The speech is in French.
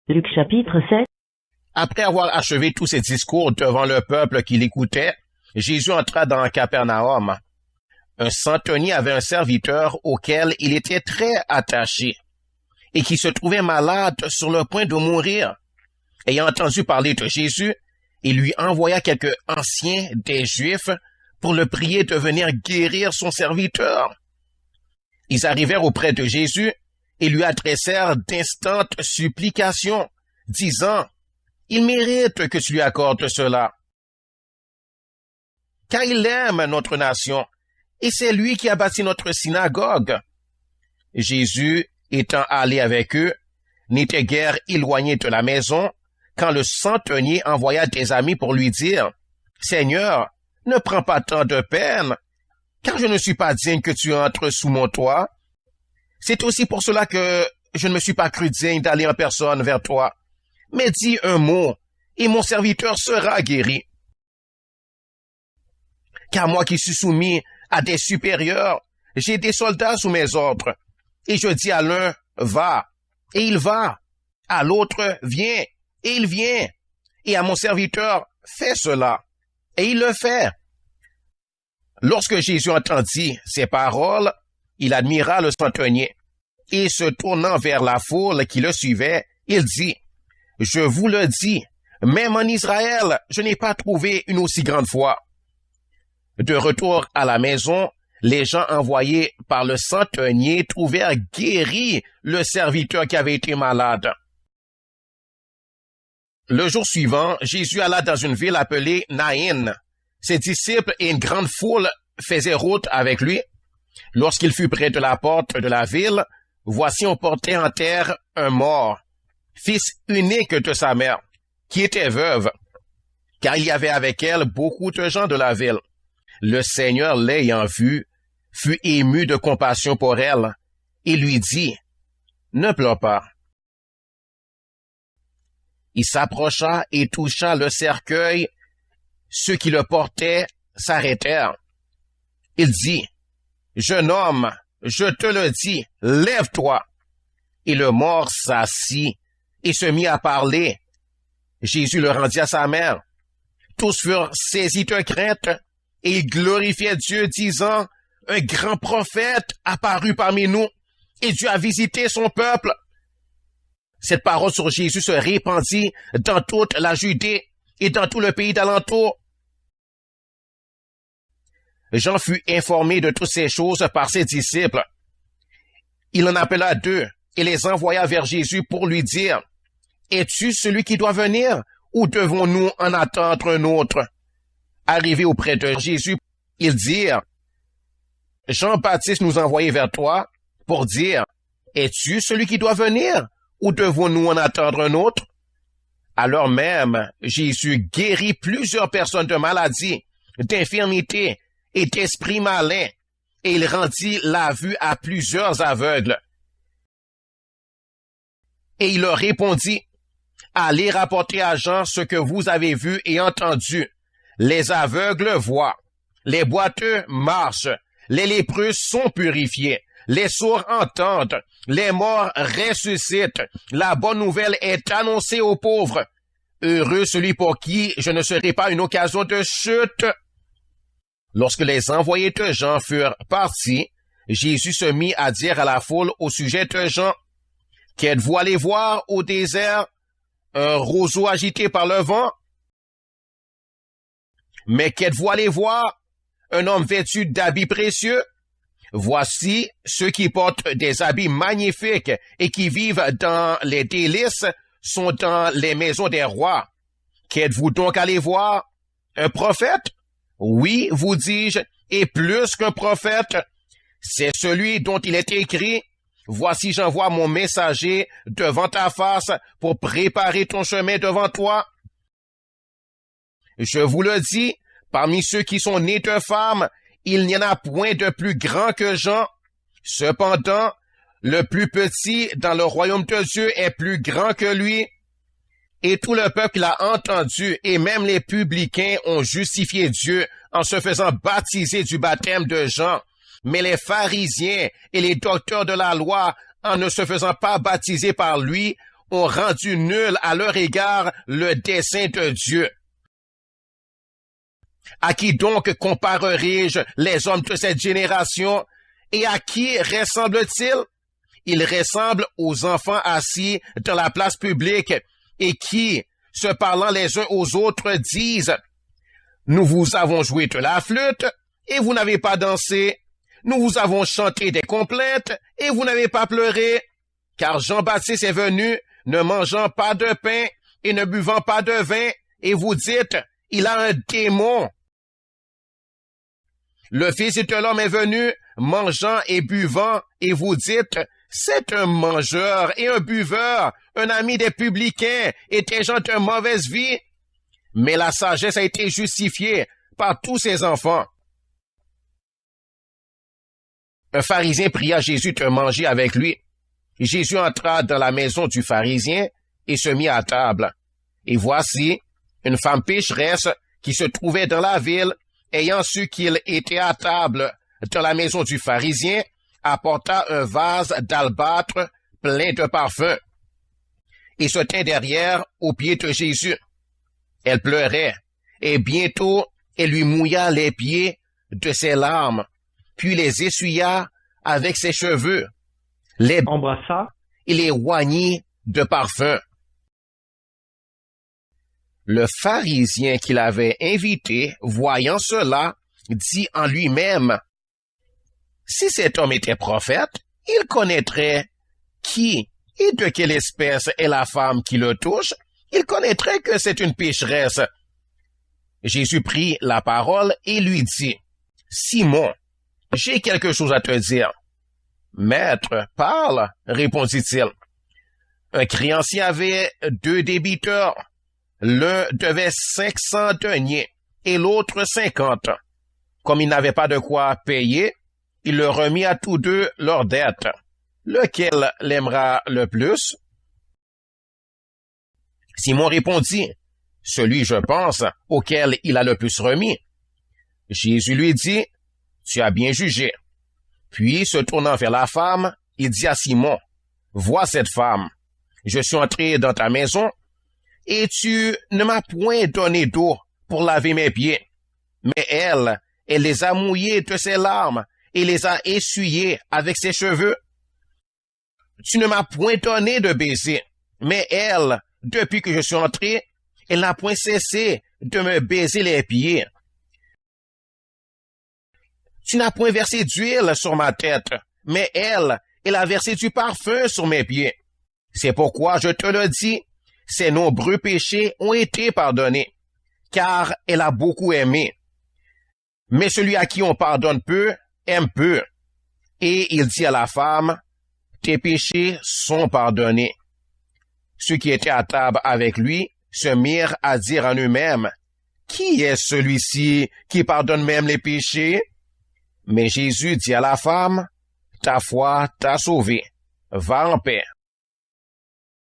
Luc chapitre 7. Après avoir achevé tous ses discours devant le peuple qui l'écoutait, Jésus entra dans Capernaum. Un centenier avait un serviteur auquel il était très attaché et qui se trouvait malade sur le point de mourir. Ayant entendu parler de Jésus, il lui envoya quelques anciens des Juifs pour le prier de venir guérir son serviteur. Ils arrivèrent auprès de Jésus et lui adressèrent d'instantes supplications, disant: « Il mérite que tu lui accordes cela, car il aime notre nation, et c'est lui qui a bâti notre synagogue. » Jésus, étant allé avec eux, n'était guère éloigné de la maison, quand le centenier envoya des amis pour lui dire: « Seigneur, ne prends pas tant de peine, car je ne suis pas digne que tu entres sous mon toit. C'est aussi pour cela que je ne me suis pas cru digne d'aller en personne vers toi. Mais dis un mot, et mon serviteur sera guéri. Car moi qui suis soumis à des supérieurs, j'ai des soldats sous mes ordres, et je dis à l'un: va, et il va, à l'autre: viens, et il vient, et à mon serviteur: fais cela, et il le fait. » Lorsque Jésus entendit ces paroles, il admira le centenier, et se tournant vers la foule qui le suivait, il dit: « Je vous le dis, même en Israël, je n'ai pas trouvé une aussi grande foi. » De retour à la maison, les gens envoyés par le centenier trouvèrent guéri le serviteur qui avait été malade. Le jour suivant, Jésus alla dans une ville appelée Naïn. Ses disciples et une grande foule faisaient route avec lui. Lorsqu'il fut près de la porte de la ville, voici on portait en terre un mort, fils unique de sa mère, qui était veuve, car il y avait avec elle beaucoup de gens de la ville. Le Seigneur, l'ayant vue, fut ému de compassion pour elle, et lui dit: « Ne pleure pas. » Il s'approcha et toucha le cercueil. Ceux qui le portaient s'arrêtèrent. Il dit: « Jeune homme, je te le dis, lève-toi. » Et le mort s'assit et se mit à parler. Jésus le rendit à sa mère. Tous furent saisis de crainte, et ils glorifiaient Dieu, disant: « Un grand prophète apparut parmi nous, et Dieu a visité son peuple. » Cette parole sur Jésus se répandit dans toute la Judée et dans tout le pays d'alentour. Jean fut informé de toutes ces choses par ses disciples. Il en appela 2 et les envoya vers Jésus pour lui dire: « Es-tu celui qui doit venir, ou devons-nous en attendre un autre? » Arrivés auprès de Jésus, ils dirent: « Jean-Baptiste nous a envoyés vers toi pour dire: Es-tu celui qui doit venir, ou devons-nous en attendre un autre? » Alors même, Jésus guérit plusieurs personnes de maladies, d'infirmités et d'esprits malins, et il rendit la vue à plusieurs aveugles. Et il leur répondit: « Allez rapporter à Jean ce que vous avez vu et entendu. Les aveugles voient, les boiteux marchent, les lépreux sont purifiés, les sourds entendent, les morts ressuscitent, la bonne nouvelle est annoncée aux pauvres. Heureux celui pour qui je ne serai pas une occasion de chute. » Lorsque les envoyés de Jean furent partis, Jésus se mit à dire à la foule au sujet de Jean: « Qu'êtes-vous allé voir au désert? Un roseau agité par le vent? Mais qu'êtes-vous allé voir? Un homme vêtu d'habits précieux? Voici ceux qui portent des habits magnifiques et qui vivent dans les délices sont dans les maisons des rois. Qu'êtes-vous donc allé voir? Un prophète? Oui, vous dis-je, et plus qu'un prophète. C'est celui dont il est écrit: Voici j'envoie mon messager devant ta face pour préparer ton chemin devant toi. Je vous le dis, parmi ceux qui sont nés de femmes, il n'y en a point de plus grand que Jean. Cependant, le plus petit dans le royaume de Dieu est plus grand que lui. » Et tout le peuple l'a entendu, et même les publicains ont justifié Dieu en se faisant baptiser du baptême de Jean. Mais les pharisiens et les docteurs de la loi, en ne se faisant pas baptiser par lui, ont rendu nul à leur égard le dessein de Dieu. À qui donc comparerai-je les hommes de cette génération, et à qui ressemblent-ils? Ils ressemblent aux enfants assis dans la place publique et qui, se parlant les uns aux autres, disent « Nous vous avons joué de la flûte et vous n'avez pas dansé. Nous vous avons chanté des complaintes et vous n'avez pas pleuré. Car Jean-Baptiste est venu, ne mangeant pas de pain et ne buvant pas de vin, et vous dites « Il a un démon. » Le Fils de l'homme est venu, mangeant et buvant, et vous dites « C'est un mangeur et un buveur, un ami des publicains et des gens de mauvaise vie. » Mais la sagesse a été justifiée par tous ses enfants. Un pharisien pria Jésus de manger avec lui. Jésus entra dans la maison du pharisien et se mit à table. Et voici, une femme pécheresse qui se trouvait dans la ville, ayant su qu'il était à table dans la maison du pharisien, apporta un vase d'albâtre plein de parfums et se tint derrière aux pieds de Jésus. Elle pleurait, et bientôt elle lui mouilla les pieds de ses larmes, puis les essuya avec ses cheveux, les embrassa et les oignit de parfum. Le pharisien qui l'avait invité, voyant cela, dit en lui-même, « Si cet homme était prophète, il connaîtrait qui et de quelle espèce est la femme qui le touche. Il connaîtrait que c'est une pécheresse. » Jésus prit la parole et lui dit, « Simon, j'ai quelque chose à te dire. »« Maître, parle, répondit-il. Un créancier avait 2 débiteurs. L'un devait 500 deniers et l'autre 50. Comme il n'avait pas de quoi payer, il leur remit à tous 2 leur dette. Lequel l'aimera le plus? » Simon répondit, « Celui, je pense, auquel il a le plus remis. » Jésus lui dit, « Tu as bien jugé. » Puis, se tournant vers la femme, il dit à Simon, « Vois cette femme. Je suis entré dans ta maison, et tu ne m'as point donné d'eau pour laver mes pieds. Mais elle les a mouillés de ses larmes et les a essuyés avec ses cheveux. Tu ne m'as point donné de baiser, mais elle, depuis que je suis entré, elle n'a point cessé de me baiser les pieds. Tu n'as point versé d'huile sur ma tête, mais elle a versé du parfum sur mes pieds. C'est pourquoi je te le dis, ses nombreux péchés ont été pardonnés, car elle a beaucoup aimé. Mais celui à qui on pardonne peu, aime peu. » Et il dit à la femme, « Tes péchés sont pardonnés. » Ceux qui étaient à table avec lui se mirent à dire en eux-mêmes, « Qui est celui-ci qui pardonne même les péchés? » Mais Jésus dit à la femme, « Ta foi t'a sauvée. Va en paix. »